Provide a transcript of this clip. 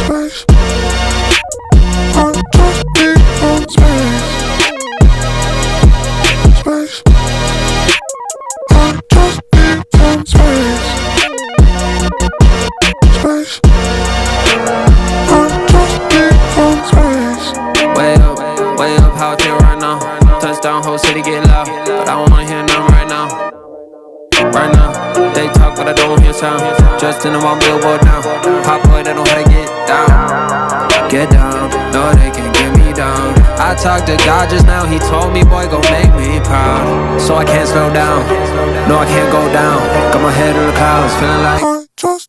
space. I just need some space. Space. I just need some space. Space. I just need some space. Way up, how I feel right now. Touchdown, whole city get loud, but I don't wanna hear nothing right now. Right now, they talk but I don't hear sound. Just in the one billboard now. Hot boy, they know how to get down. Get down, no they can't get me down. I talked to God just now, he told me boy gon' make me proud. So I can't slow down, no I can't go down. Got my head in the clouds, feeling like I just